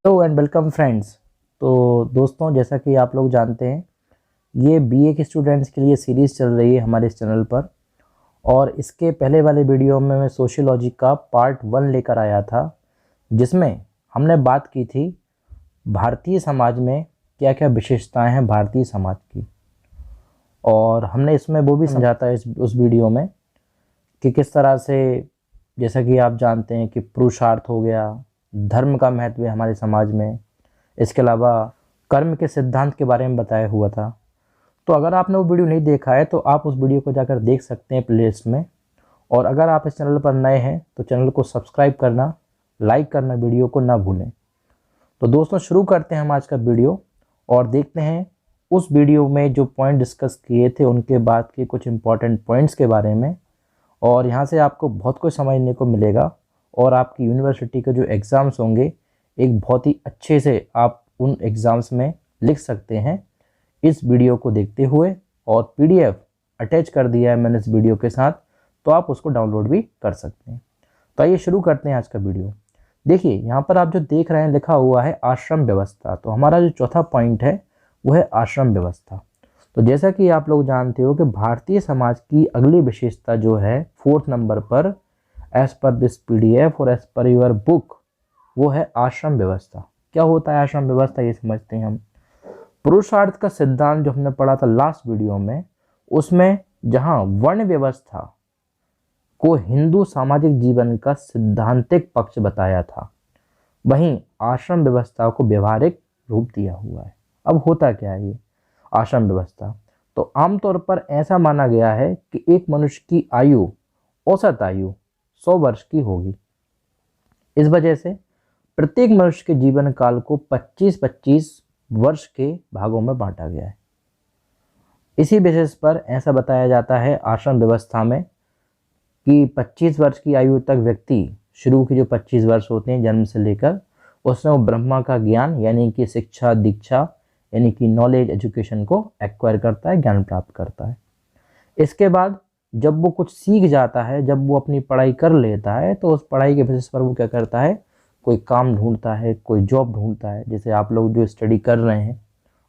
Hello and welcome friends. तो दोस्तों, जैसा कि आप लोग जानते हैं, ये बीए के स्टूडेंट्स के लिए सीरीज़ चल रही है हमारे इस चैनल पर। और इसके पहले वाले वीडियो में मैं सोशियोलॉजी का पार्ट 1 लेकर आया था, जिसमें हमने बात की थी भारतीय समाज में क्या क्या विशेषताएं हैं भारतीय समाज की। और हमने इसमें वो भी समझा था उस वीडियो में कि किस तरह से, जैसा कि आप जानते हैं कि पुरुषार्थ हो गया, धर्म का महत्व है हमारे समाज में, इसके अलावा कर्म के सिद्धांत के बारे में बताया हुआ था। तो अगर आपने वो वीडियो नहीं देखा है तो आप उस वीडियो को जाकर देख सकते हैं प्लेलिस्ट में। और अगर आप इस चैनल पर नए हैं तो चैनल को सब्सक्राइब करना, लाइक करना वीडियो को ना भूलें। तो दोस्तों, शुरू करते हैं हम आज का वीडियो और देखते हैं उस वीडियो में जो पॉइंट डिस्कस किए थे उनके बाद के कुछ इंपॉर्टेंट पॉइंट्स के बारे में। और यहाँ से आपको बहुत कुछ समझने को मिलेगा और आपकी यूनिवर्सिटी के जो एग्ज़ाम्स होंगे एक बहुत ही अच्छे से आप उन एग्ज़ाम्स में लिख सकते हैं इस वीडियो को देखते हुए। और पीडीएफ अटैच कर दिया है मैंने इस वीडियो के साथ, तो आप उसको डाउनलोड भी कर सकते हैं। तो आइए शुरू करते हैं आज का वीडियो। देखिए, यहाँ पर आप जो देख रहे हैं लिखा हुआ है आश्रम व्यवस्था। तो हमारा जो चौथा पॉइंट है वो है आश्रम व्यवस्था। तो जैसा कि आप लोग जानते हो कि भारतीय समाज की अगली विशेषता जो है 4th नंबर पर, एज पर दिस पीडीएफ और एज पर योर बुक, वो है आश्रम व्यवस्था। क्या होता है आश्रम व्यवस्था, ये समझते हैं हम। पुरुषार्थ का सिद्धांत जो हमने पढ़ा था लास्ट वीडियो में, उसमें जहां वर्ण व्यवस्था को हिंदू सामाजिक जीवन का सिद्धांतिक पक्ष बताया था, वहीं आश्रम व्यवस्था को व्यवहारिक रूप दिया हुआ है। अब होता क्या है ये आश्रम व्यवस्था? तो आमतौर पर ऐसा माना गया है कि एक मनुष्य की आयु, औसत आयु 100 वर्ष की होगी। इस वजह से प्रत्येक मनुष्य के जीवन काल को 25-25 वर्ष के भागों में बांटा गया है। इसी बेसिस पर ऐसा बताया जाता है आश्रम व्यवस्था में कि 25 वर्ष की आयु तक व्यक्ति, शुरू के जो 25 वर्ष होते हैं जन्म से लेकर, उसमें वो ब्रह्मा का ज्ञान यानी कि शिक्षा दीक्षा यानी कि नॉलेज एजुकेशन को एक्वायर करता है, ज्ञान प्राप्त करता है। इसके बाद जब वो कुछ सीख जाता है, जब वो अपनी पढ़ाई कर लेता है, तो उस पढ़ाई के बेसिस पर वो क्या करता है, कोई काम ढूंढता है, कोई जॉब ढूंढता है। जैसे आप लोग जो स्टडी कर रहे हैं,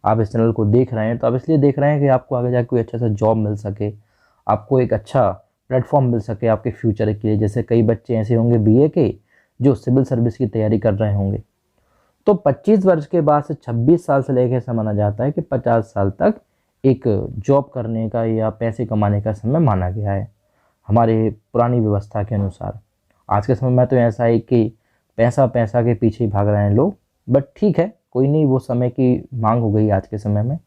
आप इस चैनल को देख रहे हैं, तो आप इसलिए देख रहे हैं कि आपको आगे जाकर कोई अच्छा सा जॉब मिल सके, आपको एक अच्छा प्लेटफॉर्म मिल सके आपके फ्यूचर के लिए। जैसे कई बच्चे ऐसे होंगे बीए के जो सिविल सर्विस की तैयारी कर रहे होंगे। तो 25 वर्ष के बाद से 26 साल से लेकर ऐसा माना जाता है कि 50 साल तक एक जॉब करने का या पैसे कमाने का समय माना गया है हमारे पुरानी व्यवस्था के अनुसार। आज के समय में तो ऐसा है कि पैसा पैसा के पीछे ही भाग रहे हैं लोग, बट ठीक है, कोई नहीं, वो समय की मांग हो गई आज के समय में।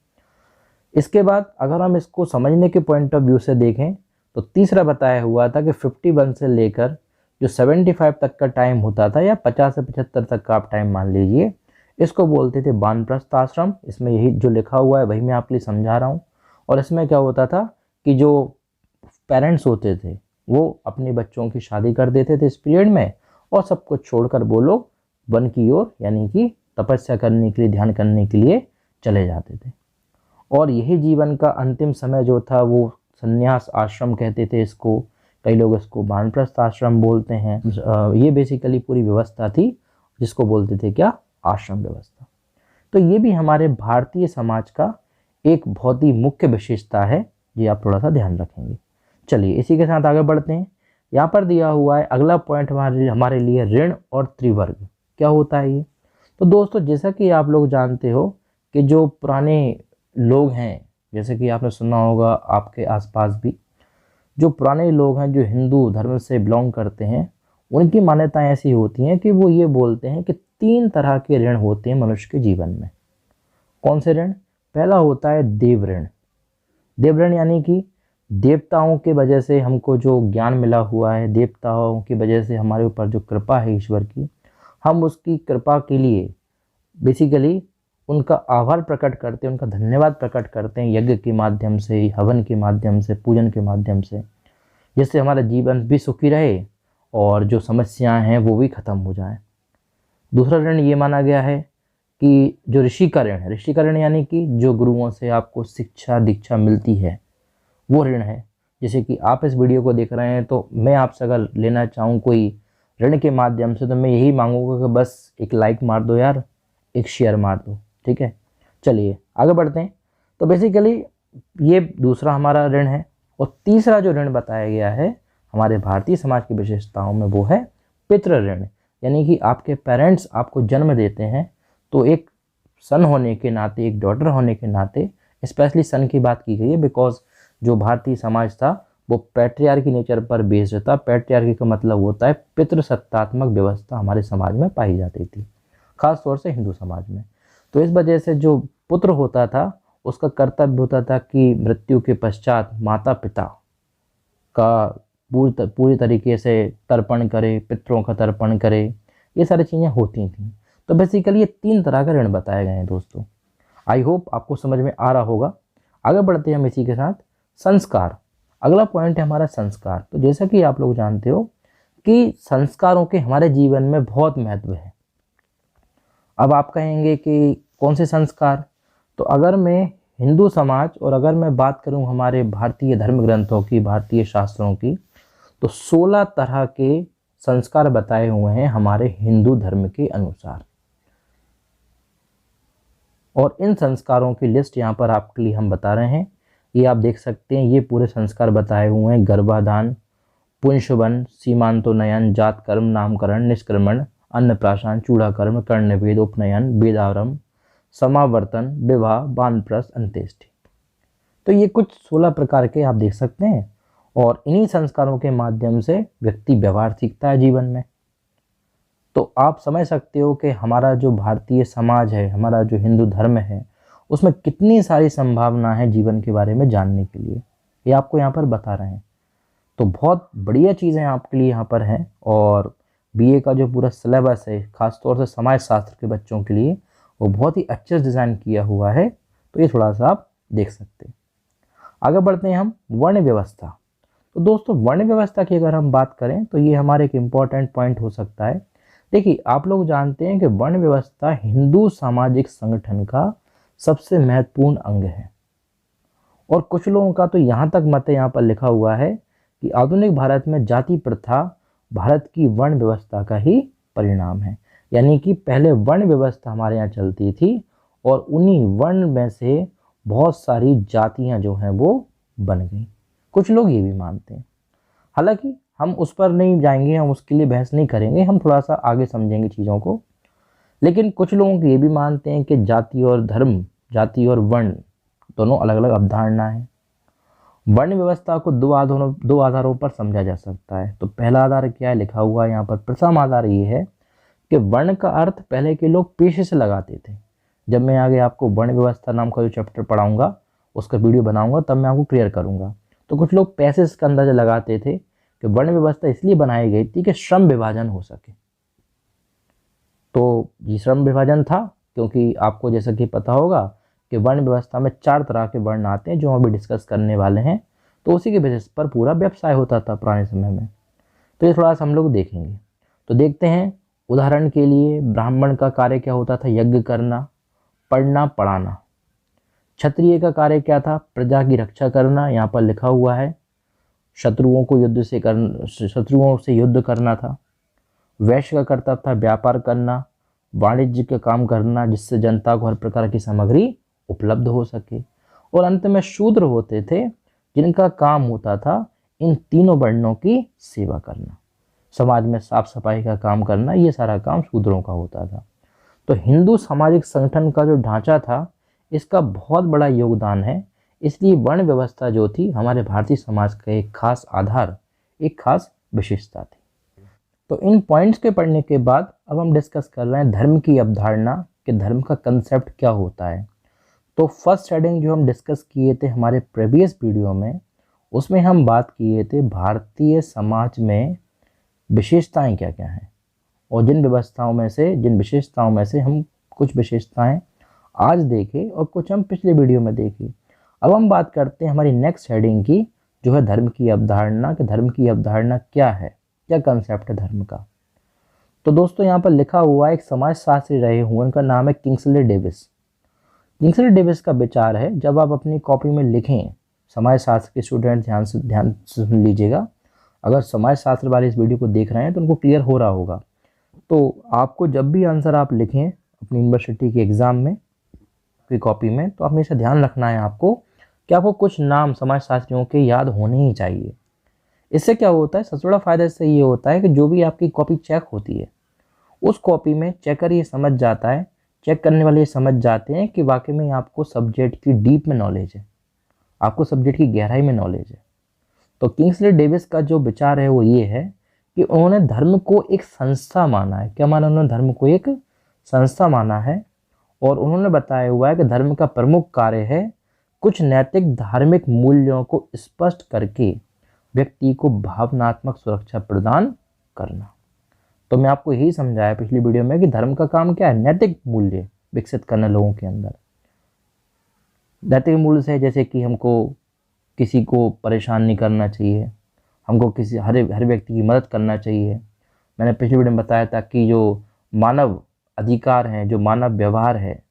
इसके बाद अगर हम इसको समझने के पॉइंट ऑफ व्यू से देखें तो तीसरा बताया हुआ था कि 51 से लेकर जो 75 तक का टाइम होता था, या 50 से 75 तक का आप टाइम मान लीजिए, इसको बोलते थे वानप्रस्थ आश्रम। इसमें यही जो लिखा हुआ है वही मैं आपके लिए समझा रहा हूँ। और इसमें क्या होता था कि जो पेरेंट्स होते थे वो अपने बच्चों की शादी कर देते थे इस पीरियड में, और सब कुछ छोड़कर वो लोग वन की ओर यानी कि तपस्या करने के लिए, ध्यान करने के लिए चले जाते थे। और यही जीवन का अंतिम समय जो था वो संन्यास आश्रम कहते थे इसको, कई लोग इसको वानप्रस्थ आश्रम बोलते हैं। ये बेसिकली पूरी व्यवस्था थी जिसको बोलते थे क्या, आश्रम व्यवस्था। तो ये भी हमारे भारतीय समाज का एक बहुत ही मुख्य विशेषता है, ये आप थोड़ा सा ध्यान रखेंगे। चलिए इसी के साथ आगे बढ़ते हैं। यहाँ पर दिया हुआ है अगला पॉइंट हमारे लिए ऋण और त्रिवर्ग। क्या होता है ये? तो दोस्तों, जैसा कि आप लोग जानते हो कि जो पुराने लोग हैं, जैसे कि आपने सुना होगा आपके आसपास भी, जो पुराने लोग हैं जो हिंदू धर्म से बिलोंग करते हैं, उनकी मान्यताएं ऐसी होती हैं कि वो ये बोलते हैं कि 3 तरह के ऋण होते हैं मनुष्य के जीवन में। कौन से ऋण? पहला होता है देव ऋण। देव ऋण यानी कि देवताओं के वजह से हमको जो ज्ञान मिला हुआ है, देवताओं की वजह से हमारे ऊपर जो कृपा है ईश्वर की, हम उसकी कृपा के लिए बेसिकली उनका आभार प्रकट करते हैं, उनका धन्यवाद प्रकट करते हैं यज्ञ के माध्यम से, हवन के माध्यम से, पूजन के माध्यम से, जिससे हमारा जीवन भी सुखी रहे और जो समस्याएं हैं वो भी खत्म हो जाएं। दूसरा ऋण ये माना गया है कि जो ऋषि का ऋण है, ऋषि का ऋण यानी कि जो गुरुओं से आपको शिक्षा दीक्षा मिलती है, वो ऋण है। जैसे कि आप इस वीडियो को देख रहे हैं तो मैं आपसे अगर लेना चाहूँ कोई ऋण के माध्यम से, तो मैं यही मांगूंगा कि बस एक लाइक मार दो यार, एक शेयर मार दो। ठीक है, चलिए आगे बढ़ते हैं। तो बेसिकली ये दूसरा हमारा ऋण है। और तीसरा जो ऋण बताया गया है हमारे भारतीय समाज की विशेषताओं में वो है पितृ ऋण। यानी कि आपके पेरेंट्स आपको जन्म देते हैं, तो एक सन होने के नाते, एक डॉटर होने के नाते, स्पेशली सन की बात की गई है बिकॉज जो भारतीय समाज था वो पैट्रियार्की नेचर पर बेस्ड था। पैट्रियार्की का मतलब होता है पितृसत्तात्मक व्यवस्था हमारे समाज में पाई जाती थी, खास तौर से हिंदू समाज में। तो इस वजह से जो पुत्र होता था उसका कर्तव्य होता था कि मृत्यु के पश्चात माता पिता का पूरी तरीके से तर्पण करे, पितरों का तर्पण करे, ये सारी चीज़ें होती थी। तो बेसिकली ये 3 तरह के ऋण बताए गए हैं दोस्तों। आई होप आपको समझ में आ रहा होगा। आगे बढ़ते हैं हम इसी के साथ। संस्कार, अगला पॉइंट है हमारा संस्कार। तो जैसा कि आप लोग जानते हो कि संस्कारों के हमारे जीवन में बहुत महत्व है। अब आप कहेंगे कि कौन से संस्कार? तो अगर मैं हिंदू समाज और अगर मैं बात करूं हमारे भारतीय धर्म ग्रंथों की, भारतीय शास्त्रों की, तो 16 तरह के संस्कार बताए हुए हैं हमारे हिंदू धर्म के अनुसार। और इन संस्कारों की लिस्ट यहाँ पर आपके लिए हम बता रहे हैं। ये आप देख सकते हैं, ये पूरे संस्कार बताए हुए हैं। गर्भाधान, पुंशवन, सीमांतोन्नयन, जात कर्म, नामकरण, निष्क्रमण, अन्नप्राशन, चूड़ाकर्म, कर्णवेद, उपनयन, वेदारंभ, समावर्तन, विवाह, वानप्रस्थ, अंत्येष्टि। तो ये कुछ 16 प्रकार के आप देख सकते हैं। और इन्हीं संस्कारों के माध्यम से व्यक्ति व्यवहार सीखता है जीवन में। तो आप समझ सकते हो कि हमारा जो भारतीय समाज है, हमारा जो हिंदू धर्म है, उसमें कितनी सारी संभावना है जीवन के बारे में जानने के लिए, ये आपको यहाँ पर बता रहे हैं। तो बहुत बढ़िया चीज़ें आपके लिए यहाँ पर हैं। और बीए का जो पूरा सिलेबस है, खासतौर से समाज शास्त्र के बच्चों के लिए, वो बहुत ही अच्छे से डिज़ाइन किया हुआ है। तो ये थोड़ा सा आप देख सकते हैं। आगे बढ़ते हैं हम वर्ण व्यवस्था। तो दोस्तों वर्ण व्यवस्था की अगर हम बात करें तो ये हमारे एक इम्पॉर्टेंट पॉइंट हो सकता है। देखिए, आप लोग जानते हैं कि वर्ण व्यवस्था हिंदू सामाजिक संगठन का सबसे महत्वपूर्ण अंग है। और कुछ लोगों का तो यहाँ तक मत यहाँ पर लिखा हुआ है कि आधुनिक भारत में जाति प्रथा भारत की वर्ण व्यवस्था का ही परिणाम है। यानी कि पहले वर्ण व्यवस्था हमारे यहाँ चलती थी और उन्हीं वर्ण में से बहुत सारी जातियाँ जो हैं वो बन गई। कुछ लोग ये भी मानते हैं। हालांकि हम उस पर नहीं जाएंगे, हम उसके लिए बहस नहीं करेंगे, हम थोड़ा सा आगे समझेंगे चीज़ों को। लेकिन कुछ लोगों को ये भी मानते हैं कि जाति और धर्म, जाति और वर्ण दोनों अलग अलग अवधारणा है। वर्ण व्यवस्था को दो आधारों पर समझा जा सकता है। तो पहला आधार क्या है, लिखा हुआ है यहाँ पर, प्रथम आधार ये है कि वर्ण का अर्थ पहले के लोग पेशे से लगाते थे। जब मैं आगे आपको वर्ण व्यवस्था नाम का जो चैप्टर पढ़ाऊंगा, उसका वीडियो बनाऊंगा, तब मैं आपको क्लियर करूंगा। तो कुछ लोग पैसे से अंदाजा लगाते थे कि वर्ण व्यवस्था इसलिए बनाई गई थी कि श्रम विभाजन हो सके। तो ये श्रम विभाजन था क्योंकि आपको जैसा कि पता होगा कि वर्ण व्यवस्था में 4 तरह के वर्ण आते हैं जो हम अभी डिस्कस करने वाले हैं। तो उसी के बेसिस पर पूरा व्यवसाय होता था पुराने समय में। तो ये थोड़ा सा हम लोग देखेंगे। तो देखते हैं, उदाहरण के लिए ब्राह्मण का कार्य क्या होता था, यज्ञ करना, पढ़ना, पढ़ाना। क्षत्रिय का कार्य क्या था, प्रजा की रक्षा करना, यहाँ पर लिखा हुआ है। शत्रुओं से युद्ध करना था। वैश्य का कर्तव्य था व्यापार करना, वाणिज्य का काम करना जिससे जनता को हर प्रकार की सामग्री उपलब्ध हो सके। और अंत में शूद्र होते थे जिनका काम होता था इन तीनों वर्णों की सेवा करना, समाज में साफ सफाई का काम करना, ये सारा काम शूद्रों का होता था। तो हिंदू सामाजिक संगठन का जो ढांचा था इसका बहुत बड़ा योगदान है। इसलिए वर्ण व्यवस्था जो थी हमारे भारतीय समाज का एक खास आधार, एक खास विशेषता थी। तो इन पॉइंट्स के पढ़ने के बाद अब हम डिस्कस कर रहे हैं धर्म की अवधारणा, कि धर्म का कंसेप्ट क्या होता है। तो फर्स्ट हेडिंग जो हम डिस्कस किए थे हमारे प्रीवियस वीडियो में, उसमें हम बात किए थे भारतीय समाज में विशेषताएं क्या क्या हैं। और जिन विशेषताओं में से हम कुछ विशेषताएं आज देखें और कुछ हम पिछले वीडियो में देखें। अब हम बात करते हैं हमारी नेक्स्ट हेडिंग की, जो है धर्म की अवधारणा, कि धर्म की अवधारणा क्या है, क्या कंसेप्ट है धर्म का। तो दोस्तों यहाँ पर लिखा हुआ है, एक समाजशास्त्री रहे हुए, उनका नाम है किंग्सले डेविस। किंग्सले डेविस का विचार है, जब आप अपनी कॉपी में लिखें, समाजशास्त्र के स्टूडेंट ध्यान से सुन लीजिएगा। अगर समाजशास्त्र वाले इस वीडियो को देख रहे हैं तो उनको क्लियर हो रहा होगा। तो आपको जब भी आंसर आप लिखें, अपनी यूनिवर्सिटी के एग्ज़ाम में की कॉपी में, तो हमेशा ध्यान रखना है आपको कि आपको कुछ नाम समाजशास्त्रियों के याद होने ही चाहिए। इससे क्या होता है, सबसे बड़ा फ़ायदा इससे ये होता है कि जो भी आपकी कॉपी चेक होती है उस कॉपी में चेकर ये समझ जाता है, चेक करने वाले ये समझ जाते हैं कि वाकई में आपको सब्जेक्ट की डीप में नॉलेज है, आपको सब्जेक्ट की गहराई में नॉलेज है। तो किंग्सले डेविस का जो विचार है वो ये है कि उन्होंने धर्म को एक संस्था माना है। क्या माना उन्होंने? धर्म को एक संस्था माना है। और उन्होंने बताया हुआ है कि धर्म का प्रमुख कार्य है कुछ नैतिक धार्मिक मूल्यों को स्पष्ट करके व्यक्ति को भावनात्मक सुरक्षा प्रदान करना। तो मैं आपको यही समझाया पिछली वीडियो में कि धर्म का काम क्या है, नैतिक मूल्य विकसित करना लोगों के अंदर। नैतिक मूल्य से जैसे कि हमको किसी को परेशान नहीं करना चाहिए, हमको किसी हर व्यक्ति की मदद करना चाहिए। मैंने पिछली वीडियो में बताया था कि जो मानव अधिकार हैं, जो मानव व्यवहार है,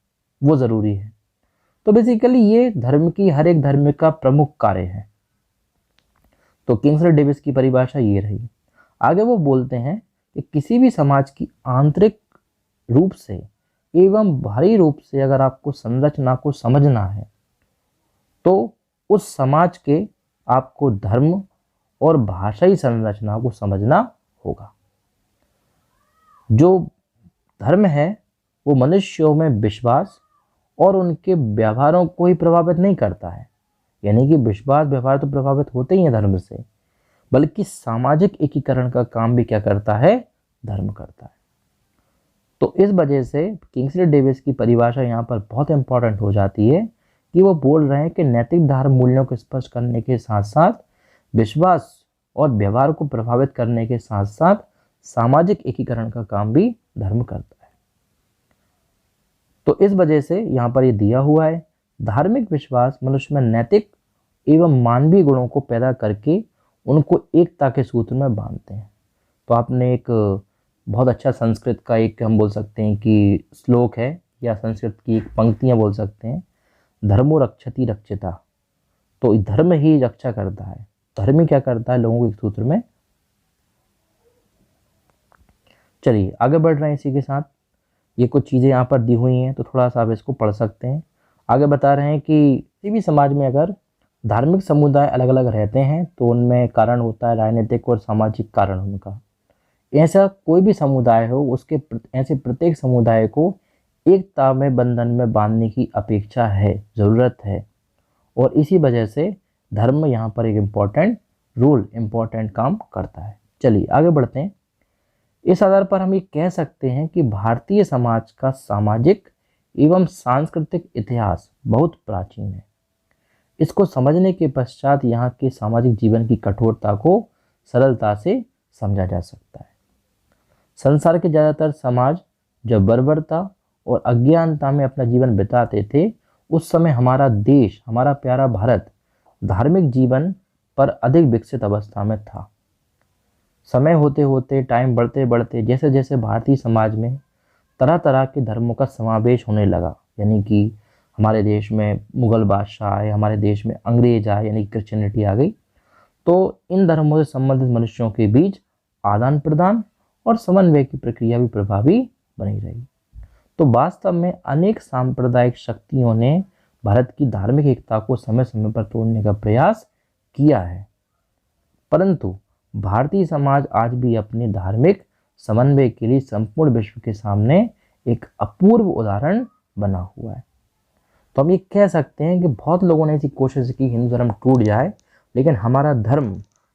वो ज़रूरी है। तो बेसिकली ये धर्म की, हर एक धर्म का प्रमुख कार्य है। तो किंग्सले डेविस की परिभाषा ये रही। आगे वो बोलते हैं कि किसी भी समाज की आंतरिक रूप से एवं बाहरी रूप से अगर आपको संरचना को समझना है तो उस समाज के आपको धर्म और भाषाई संरचना को समझना होगा। जो धर्म है वो मनुष्यों में विश्वास और उनके व्यवहारों को ही प्रभावित नहीं करता है, यानी कि विश्वास व्यवहार तो प्रभावित होते ही हैं धर्म से, बल्कि सामाजिक एकीकरण का काम भी क्या करता है, धर्म करता है। तो इस वजह से किंग्सले डेविस की परिभाषा यहाँ पर बहुत इंपॉर्टेंट हो जाती है कि वो बोल रहे हैं कि नैतिक धर्म मूल्यों को स्पष्ट करने के साथ साथ विश्वास और व्यवहार को प्रभावित करने के साथ साथ सामाजिक एकीकरण का काम भी धर्म करता है। तो इस वजह से यहाँ पर ये दिया हुआ है, धार्मिक विश्वास मनुष्य में नैतिक एवं मानवीय गुणों को पैदा करके उनको एकता के सूत्र में बांधते हैं। तो आपने एक बहुत अच्छा संस्कृत का एक हम बोल सकते हैं कि श्लोक है, या संस्कृत की एक पंक्तियाँ बोल सकते हैं, धर्मो रक्षति रक्षिता। तो धर्म ही रक्षा करता है, धर्म ही क्या करता है, लोगों को एक सूत्र में। चलिए आगे बढ़ रहे हैं इसी के साथ। ये कुछ चीज़ें यहाँ पर दी हुई हैं तो थोड़ा सा आप इसको पढ़ सकते हैं। आगे बता रहे हैं कि किसी भी समाज में अगर धार्मिक समुदाय अलग अलग रहते हैं तो उनमें कारण होता है राजनीतिक और सामाजिक कारण उनका। ऐसा कोई भी समुदाय हो, उसके ऐसे प्रत्येक समुदाय को एकता में बंधन में बांधने की अपेक्षा है, ज़रूरत है। और इसी वजह से धर्म यहाँ पर एक इम्पॉर्टेंट काम करता है। चलिए आगे बढ़ते हैं। इस आधार पर हम ये कह सकते हैं कि भारतीय समाज का सामाजिक एवं सांस्कृतिक इतिहास बहुत प्राचीन है। इसको समझने के पश्चात यहाँ के सामाजिक जीवन की कठोरता को सरलता से समझा जा सकता है। संसार के ज़्यादातर समाज जब बर्बरता और अज्ञानता में अपना जीवन बिताते थे, उस समय हमारा देश, हमारा प्यारा भारत धार्मिक जीवन पर अधिक विकसित अवस्था में था। समय होते होते, टाइम बढ़ते बढ़ते, जैसे जैसे भारतीय समाज में तरह तरह के धर्मों का समावेश होने लगा, यानी कि हमारे देश में मुग़ल बादशाह आए, हमारे देश में अंग्रेज आए, यानी क्रिश्चियनिटी आ गई, तो इन धर्मों से संबंधित मनुष्यों के बीच आदान प्रदान और समन्वय की प्रक्रिया भी प्रभावी बनी रही। तो वास्तव में अनेक सांप्रदायिक शक्तियों ने भारत की धार्मिक एकता को समय समय पर तोड़ने का प्रयास किया है, परंतु भारतीय समाज आज भी अपने धार्मिक समन्वय के लिए संपूर्ण विश्व के सामने एक अपूर्व उदाहरण बना हुआ है। तो हम ये कह सकते हैं कि बहुत लोगों ने ऐसी कोशिश की हिंदू धर्म टूट जाए, लेकिन हमारा धर्म,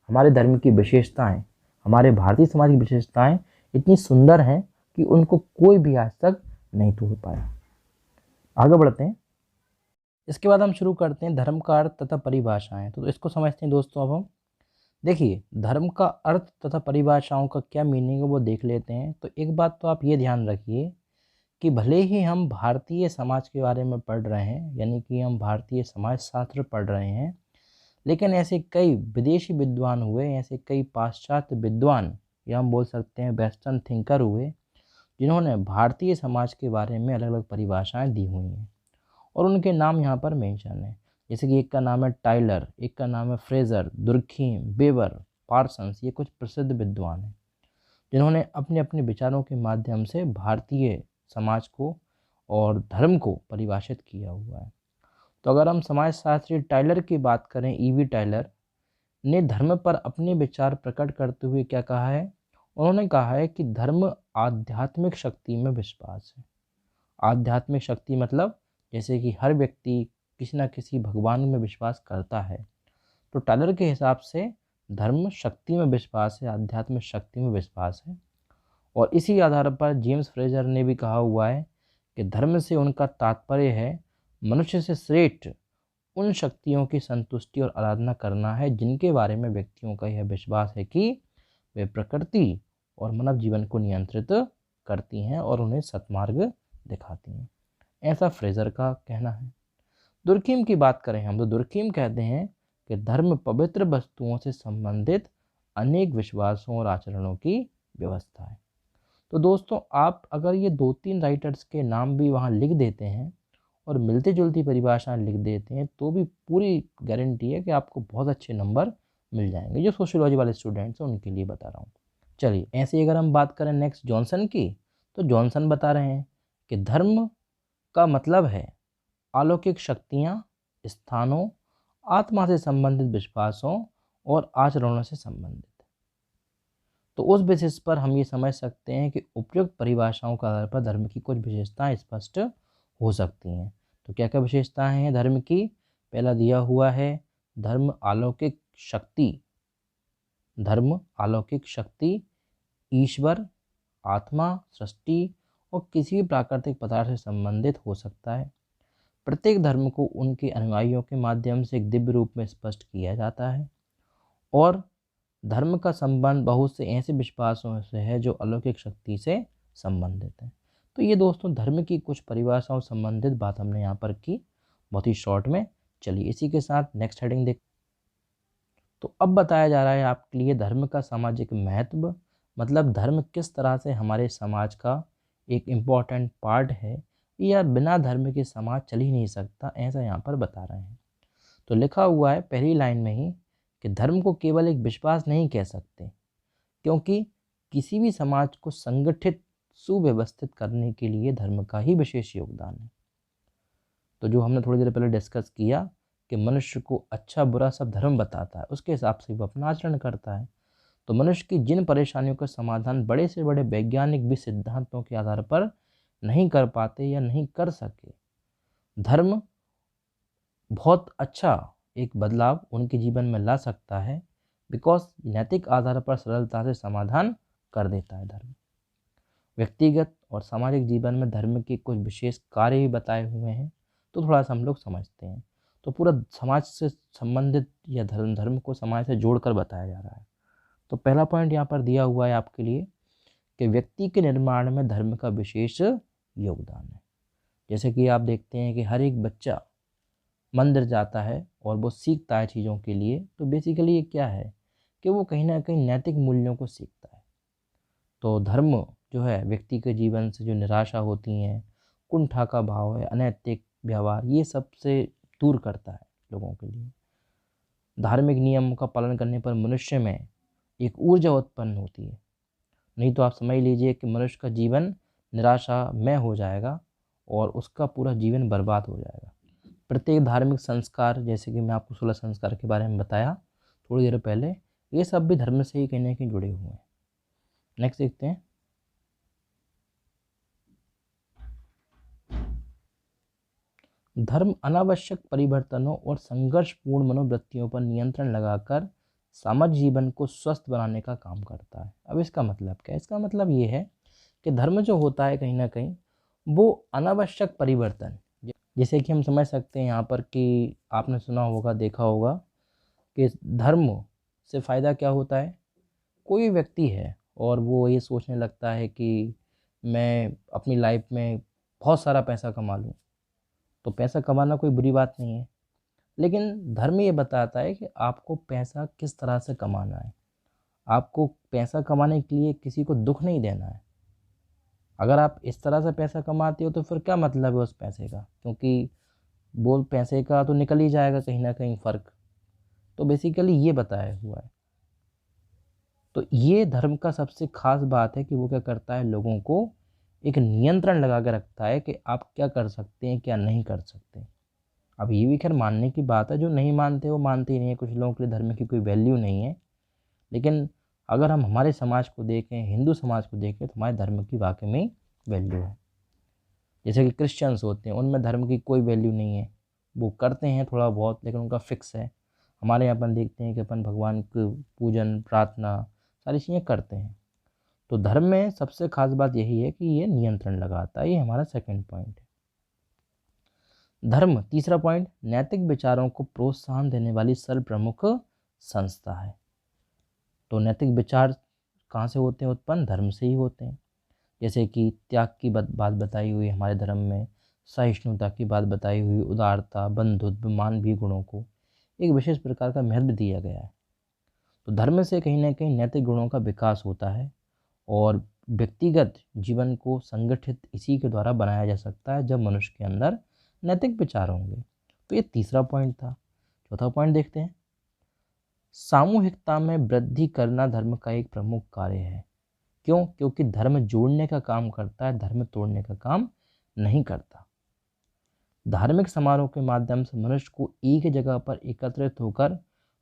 हमारे धर्म की विशेषताएं, हमारे भारतीय समाज की विशेषताएं इतनी सुंदर हैं कि उनको कोई भी आज तक नहीं तोड़ पाया। आगे बढ़ते हैं। इसके बाद हम शुरू करते हैं धर्म का अर्थ तथा परिभाषाएं। तो इसको समझते हैं दोस्तों। अब हम देखिए धर्म का अर्थ तथा परिभाषाओं का क्या मीनिंग है वो देख लेते हैं। तो एक बात तो आप ये ध्यान रखिए कि भले ही हम भारतीय समाज के बारे में पढ़ रहे हैं, यानी कि हम भारतीय समाज शास्त्र पढ़ रहे हैं, लेकिन ऐसे कई विदेशी विद्वान हुए, ऐसे कई पाश्चात्य विद्वान या हम बोल सकते हैं वेस्टर्न थिंकर हुए, जिन्होंने भारतीय समाज के बारे में अलग अलग परिभाषाएं दी हुई हैं और उनके नाम यहाँ पर मेंशन है। जैसे कि एक का नाम है टाइलर, एक का नाम है फ्रेजर, दुर्खीम, बेवर, पार्सन्स। ये कुछ प्रसिद्ध विद्वान हैं जिन्होंने अपने अपने विचारों के माध्यम से भारतीय समाज को और धर्म को परिभाषित किया हुआ है। तो अगर हम समाजशास्त्री टाइलर की बात करें, ईवी टाइलर ने धर्म पर अपने विचार प्रकट करते हुए क्या कहा है? उन्होंने कहा है कि धर्म आध्यात्मिक शक्ति में विश्वास है। आध्यात्मिक शक्ति मतलब जैसे कि हर व्यक्ति किसी न किसी भगवान में विश्वास करता है, तो टाइलर के हिसाब से धर्म शक्ति में विश्वास है, आध्यात्मिक शक्ति में विश्वास है। और इसी आधार पर जेम्स फ्रेजर ने भी कहा हुआ है कि धर्म से उनका तात्पर्य है मनुष्य से श्रेष्ठ उन शक्तियों की संतुष्टि और आराधना करना है जिनके बारे में व्यक्तियों का यह विश्वास है कि वे प्रकृति और मानव जीवन को नियंत्रित करती हैं और उन्हें सत्मार्ग दिखाती हैं। ऐसा फ्रेजर का कहना है। दुर्खीम की बात करें हम तो दुर्खीम कहते हैं कि धर्म पवित्र वस्तुओं से संबंधित अनेक विश्वासों और आचरणों की व्यवस्था है। तो दोस्तों, आप अगर ये 2-3 राइटर्स के नाम भी वहाँ लिख देते हैं और मिलती जुलती परिभाषाएं लिख देते हैं तो भी पूरी गारंटी है कि आपको बहुत अच्छे नंबर मिल जाएंगे। जो सोशियोलॉजी वाले स्टूडेंट्स हैं उनके लिए बता रहा हूँ। चलिए, ऐसे ही अगर हम बात करें नेक्स्ट जॉनसन की, तो जॉनसन बता रहे हैं कि धर्म का मतलब है अलौकिक शक्तियाँ, स्थानों, आत्मा से संबंधित विश्वासों और आचरणों से संबंधित। तो उस बेसिस पर हम ये समझ सकते हैं कि उपयुक्त परिभाषाओं के आधार पर धर्म की कुछ विशेषताएं स्पष्ट हो सकती हैं। तो क्या क्या विशेषताएं हैं धर्म की? पहला दिया हुआ है धर्म अलौकिक शक्ति। धर्म अलौकिक शक्ति, ईश्वर, आत्मा, सृष्टि और किसी भी प्राकृतिक पदार्थ से संबंधित हो सकता है। प्रत्येक धर्म को उनके अनुयायियों के माध्यम से एक दिव्य रूप में स्पष्ट किया जाता है और धर्म का संबंध बहुत से ऐसे विश्वासों से है जो अलौकिक शक्ति से संबंधित है। तो ये दोस्तों धर्म की कुछ परिभाषाओं संबंधित बात हमने यहाँ पर की, बहुत ही शॉर्ट में। चलिए इसी के साथ नेक्स्ट हेडिंग देख। तो अब बताया जा रहा है आपके लिए धर्म का सामाजिक महत्व, मतलब धर्म किस तरह से हमारे समाज का एक इम्पॉर्टेंट पार्ट है या बिना धर्म के समाज चल ही नहीं सकता, ऐसा यहाँ पर बता रहे हैं। तो लिखा हुआ है पहली लाइन में ही कि धर्म को केवल एक विश्वास नहीं कह सकते, क्योंकि किसी भी समाज को संगठित सुव्यवस्थित करने के लिए धर्म का ही विशेष योगदान है। तो जो हमने थोड़ी देर पहले डिस्कस किया कि मनुष्य को अच्छा बुरा सब धर्म बताता है, उसके हिसाब से वो अपना आचरण करता है। तो मनुष्य की जिन परेशानियों का समाधान बड़े से बड़े वैज्ञानिक भी सिद्धांतों के आधार पर नहीं कर पाते या नहीं कर सके, धर्म बहुत अच्छा एक बदलाव उनके जीवन में ला सकता है, बिकॉज नैतिक आधार पर सरलता से समाधान कर देता है धर्म। व्यक्तिगत और सामाजिक जीवन में धर्म के कुछ विशेष कार्य भी बताए हुए हैं, तो थोड़ा सा हम लोग समझते हैं। तो पूरा समाज से संबंधित या धर्म को समाज से जोड़कर बताया जा रहा है। तो पहला पॉइंट यहाँ पर दिया हुआ है आपके लिए कि व्यक्ति के निर्माण में धर्म का विशेष योगदान है। जैसे कि आप देखते हैं कि हर एक बच्चा मंदिर जाता है और वो सीखता है चीज़ों के लिए, तो बेसिकली ये क्या है कि वो कहीं ना कहीं नैतिक मूल्यों को सीखता है। तो धर्म जो है व्यक्ति के जीवन से जो निराशा होती है, कुंठा का भाव है, अनैतिक व्यवहार, ये सब से दूर करता है लोगों के लिए। धार्मिक नियमों का पालन करने पर मनुष्य में एक ऊर्जा उत्पन्न होती है, नहीं तो आप समझ लीजिए कि मनुष्य का जीवन निराशामय हो जाएगा और उसका पूरा जीवन बर्बाद हो जाएगा। प्रत्येक धार्मिक संस्कार, जैसे कि मैं आपको 16 संस्कार के बारे में बताया थोड़ी देर पहले, ये सब भी धर्म से ही कहीं ना कहीं जुड़े हुए हैं। नेक्स्ट देखते हैं। धर्म अनावश्यक परिवर्तनों और संघर्षपूर्ण मनोवृत्तियों पर नियंत्रण लगाकर सामाजिक जीवन को स्वस्थ बनाने का काम करता है। अब इसका मतलब क्या है? इसका मतलब ये है कि धर्म जो होता है कहीं ना कहीं वो अनावश्यक परिवर्तन, जैसे कि हम समझ सकते हैं यहाँ पर कि आपने सुना होगा, देखा होगा कि धर्म से फ़ायदा क्या होता है। कोई व्यक्ति है और वो ये सोचने लगता है कि मैं अपनी लाइफ में बहुत सारा पैसा कमा लूँ, तो पैसा कमाना कोई बुरी बात नहीं है, लेकिन धर्म ये बताता है कि आपको पैसा किस तरह से कमाना है। आपको पैसा कमाने के लिए किसी को दुख नहीं देना है। अगर आप इस तरह से पैसा कमाते हो तो फिर क्या मतलब है उस पैसे का, क्योंकि वो पैसे का तो निकल ही जाएगा कहीं ना कहीं फ़र्क। तो बेसिकली ये बताया हुआ है। तो ये धर्म का सबसे ख़ास बात है कि वो क्या करता है, लोगों को एक नियंत्रण लगा के रखता है कि आप क्या कर सकते हैं, क्या नहीं कर सकते। अब ये भी खैर मानने की बात है, जो नहीं मानते वो मानते ही नहीं है, कुछ लोगों के लिए धर्म की कोई वैल्यू नहीं है। लेकिन अगर हम हमारे समाज को देखें, हिंदू समाज को देखें, तो हमारे धर्म की वाकई में वैल्यू है। जैसे कि क्रिश्चियंस होते हैं, उनमें धर्म की कोई वैल्यू नहीं है, वो करते हैं थोड़ा बहुत लेकिन उनका फिक्स है। हमारे यहाँ अपन देखते हैं कि अपन भगवान की पूजन प्रार्थना सारी चीज़ें करते हैं। तो धर्म में सबसे खास बात यही है कि ये नियंत्रण लगाता है। ये हमारा सेकंड पॉइंट है। धर्म, तीसरा पॉइंट, नैतिक विचारों को प्रोत्साहन देने वाली सर्वप्रमुख संस्था है। तो नैतिक विचार कहाँ से होते हैं उत्पन्न? धर्म से ही होते हैं। जैसे कि त्याग की बात बताई हुई हमारे धर्म में, सहिष्णुता की बात बताई हुई, उदारता, बंधुत्व, मानवीय गुणों को एक विशेष प्रकार का महत्व दिया गया है। तो धर्म से कहीं ना कहीं नैतिक गुणों का विकास होता है और व्यक्तिगत जीवन को संगठित इसी के द्वारा बनाया जा सकता है जब मनुष्य के अंदर नैतिक विचार होंगे। तो ये तीसरा पॉइंट था। चौथा पॉइंट देखते हैं। सामूहिकता में वृद्धि करना धर्म का एक प्रमुख कार्य है। क्यों? क्योंकि धर्म जोड़ने का काम करता है, धर्म तोड़ने का काम नहीं करता। धार्मिक समारोह के माध्यम से मनुष्य को एक जगह पर एकत्रित होकर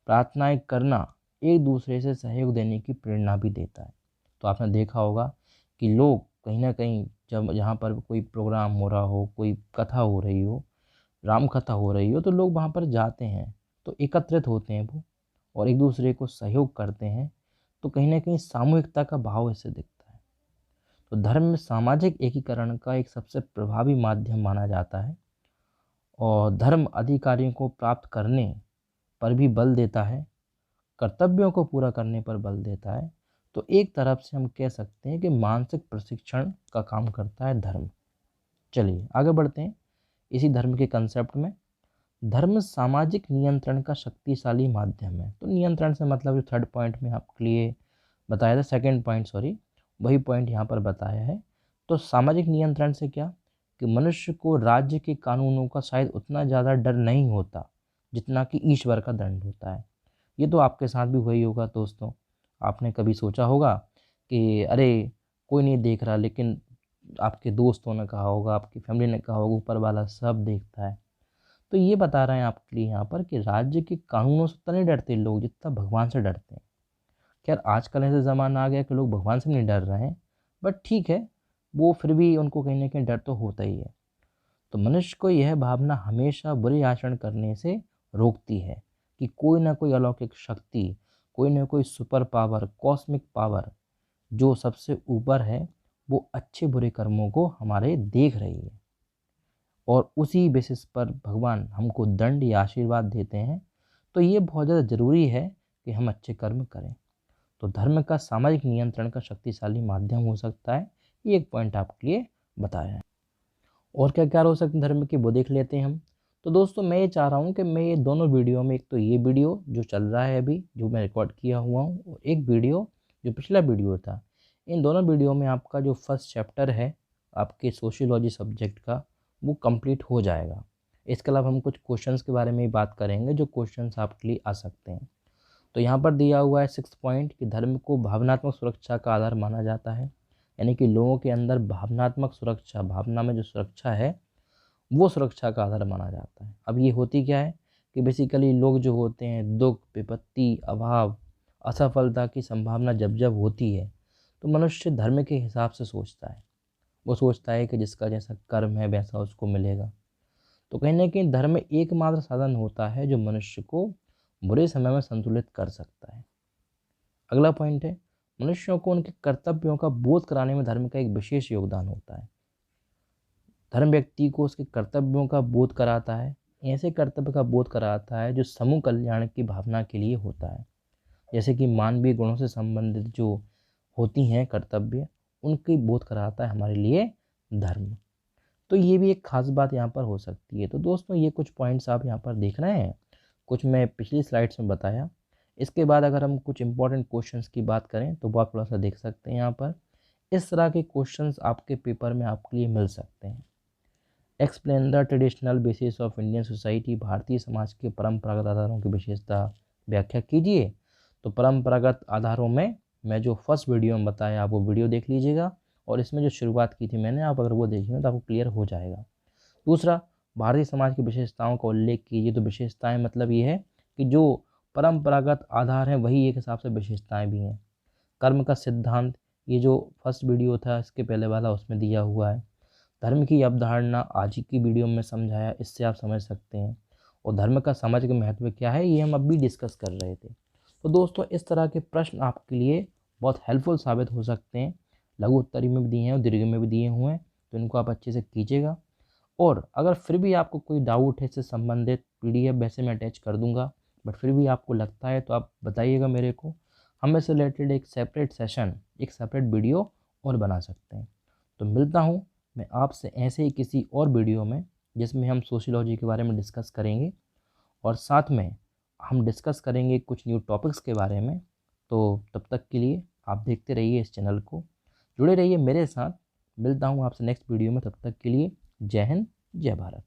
प्रार्थनाएं करना एक दूसरे से सहयोग देने की प्रेरणा भी देता है। तो आपने देखा होगा कि लोग कहीं ना कहीं जब यहाँ पर कोई प्रोग्राम हो रहा हो, कोई कथा हो रही हो, राम कथा हो रही हो, तो लोग वहाँ पर जाते हैं, तो एकत्रित होते हैं वो और एक दूसरे को सहयोग करते हैं। तो कहीं ना कहीं सामूहिकता का भाव इससे दिखता है। तो धर्म में सामाजिक एकीकरण का एक सबसे प्रभावी माध्यम माना जाता है और धर्म अधिकारियों को प्राप्त करने पर भी बल देता है, कर्तव्यों को पूरा करने पर बल देता है। तो एक तरफ से हम कह सकते हैं कि मानसिक प्रशिक्षण का काम करता है धर्म। चलिए आगे बढ़ते हैं इसी धर्म के कंसेप्ट में। धर्म सामाजिक नियंत्रण का शक्तिशाली माध्यम है। तो नियंत्रण से मतलब जो थर्ड पॉइंट में आपके लिए बताया था, सेकंड पॉइंट सॉरी, वही पॉइंट यहाँ पर बताया है। तो सामाजिक नियंत्रण से क्या कि मनुष्य को राज्य के कानूनों का शायद उतना ज़्यादा डर नहीं होता जितना कि ईश्वर का दंड होता है। ये तो आपके साथ भी वही होगा दोस्तों। आपने कभी सोचा होगा कि अरे कोई नहीं देख रहा, लेकिन आपके दोस्तों ने कहा होगा, आपकी फैमिली ने कहा होगा, ऊपर वाला सब देखता है। तो ये बता रहे हैं आपके लिए यहाँ पर कि राज्य के कानूनों से उतना नहीं डरते लोग जितना भगवान से डरते हैं। खैर आजकल ऐसा ज़माना आ गया कि लोग भगवान से नहीं डर रहे हैं, बट ठीक है, वो फिर भी उनको कहीं ना कहीं डर तो होता ही है। तो मनुष्य को यह भावना हमेशा बुरे आचरण करने से रोकती है कि कोई ना कोई अलौकिक शक्ति, कोई ना कोई सुपर पावर, कॉस्मिक पावर जो सबसे ऊपर है, वो अच्छे बुरे कर्मों को हमारे देख रही है और उसी बेसिस पर भगवान हमको दंड या आशीर्वाद देते हैं। तो ये बहुत ज़्यादा ज़रूरी है कि हम अच्छे कर्म करें। तो धर्म का सामाजिक नियंत्रण का शक्तिशाली माध्यम हो सकता है। ये एक पॉइंट आपके लिए बताया है। और क्या क्या हो सकते हैं धर्म के, वो देख लेते हैं हम। तो दोस्तों मैं ये चाह रहा हूँ कि मैं ये दोनों वीडियो में, एक तो ये वीडियो जो चल रहा है अभी, जो मैं रिकॉर्ड किया हुआ हूँ, और एक वीडियो जो पिछला वीडियो था, इन दोनों वीडियो में आपका जो फर्स्ट चैप्टर है आपके सोशियोलॉजी सब्जेक्ट का, वो कंप्लीट हो जाएगा। इसके अलावा हम कुछ क्वेश्चंस के बारे में ही बात करेंगे जो क्वेश्चंस आपके लिए आ सकते हैं। तो यहाँ पर दिया हुआ है 6 पॉइंट कि धर्म को भावनात्मक सुरक्षा का आधार माना जाता है। यानी कि लोगों के अंदर भावनात्मक सुरक्षा, भावना में जो सुरक्षा है, वो सुरक्षा का आधार माना जाता है। अब ये होती क्या है कि बेसिकली लोग जो होते हैं, दुख, विपत्ति, अभाव, असफलता की संभावना जब जब होती है, तो मनुष्य धर्म के हिसाब से सोचता है। वो सोचता है कि जिसका जैसा कर्म है वैसा उसको मिलेगा। तो कहीं ना कहीं धर्म एकमात्र साधन होता है जो मनुष्य को बुरे समय में संतुलित कर सकता है। अगला पॉइंट है, मनुष्यों को उनके कर्तव्यों का बोध कराने में धर्म का एक विशेष योगदान होता है। धर्म व्यक्ति को उसके कर्तव्यों का बोध कराता है, ऐसे कर्तव्य का बोध कराता है जो समूह कल्याण की भावना के लिए होता है। जैसे कि मानवीय गुणों से संबंधित जो होती हैं कर्तव्य, उनकी बोध कराता है हमारे लिए धर्म। तो ये भी एक खास बात यहाँ पर हो सकती है। तो दोस्तों ये कुछ पॉइंट्स आप यहाँ पर देख रहे हैं, कुछ मैं पिछली स्लाइड्स में बताया। इसके बाद अगर हम कुछ इंपॉर्टेंट क्वेश्चंस की बात करें तो वो आप थोड़ा सा देख सकते हैं। यहाँ पर इस तरह के क्वेश्चंस आपके पेपर में आपके लिए मिल सकते हैं। Explain the traditional basis of Indian society, Bharatiya Samaj के परंपरागत आधारों की विशेषता व्याख्या कीजिए। तो परंपरागत आधारों में मैं जो फर्स्ट वीडियो में बताया आप वो वीडियो देख लीजिएगा और इसमें जो शुरुआत की थी मैंने, आप अगर वो देखेंगे तो आपको क्लियर हो जाएगा। दूसरा, भारतीय समाज की विशेषताओं का उल्लेख कीजिए। तो विशेषताएं मतलब ये है कि जो परंपरागत आधार हैं वही एक हिसाब से विशेषताएं भी हैं। कर्म का सिद्धांत, ये जो फर्स्ट वीडियो था इसके पहले वाला, उसमें दिया हुआ है। धर्म की अवधारणा आज की वीडियो में समझाया, इससे आप समझ सकते हैं। और धर्म का समाज का महत्व क्या है, ये हम अब भी डिस्कस कर रहे थे। तो दोस्तों, इस तरह के प्रश्न आपके लिए बहुत हेल्पफुल साबित हो सकते हैं। लघु उत्तरी में भी दिए हैं और दीर्घ में भी दिए हुए हैं, तो इनको आप अच्छे से कीजिएगा। और अगर फिर भी आपको कोई डाउट है इससे संबंधित, PDF वैसे मैं अटैच कर दूंगा, बट फिर भी आपको लगता है तो आप बताइएगा मेरे को। हम इससे रिलेटेड एक सेपरेट सेशन, एक सेपरेट वीडियो और बना सकते हैं। तो मिलता हूँ मैं आपसे ऐसे ही किसी और वीडियो में, जिसमें हम सोशियोलॉजी के बारे में डिस्कस करेंगे और साथ में हम डिस्कस करेंगे कुछ न्यू टॉपिक्स के बारे में। तो तब तक के लिए आप देखते रहिए इस चैनल को, जुड़े रहिए मेरे साथ। मिलता हूँ आपसे नेक्स्ट वीडियो में, तब तक के लिए जय हिंद, जय भारत।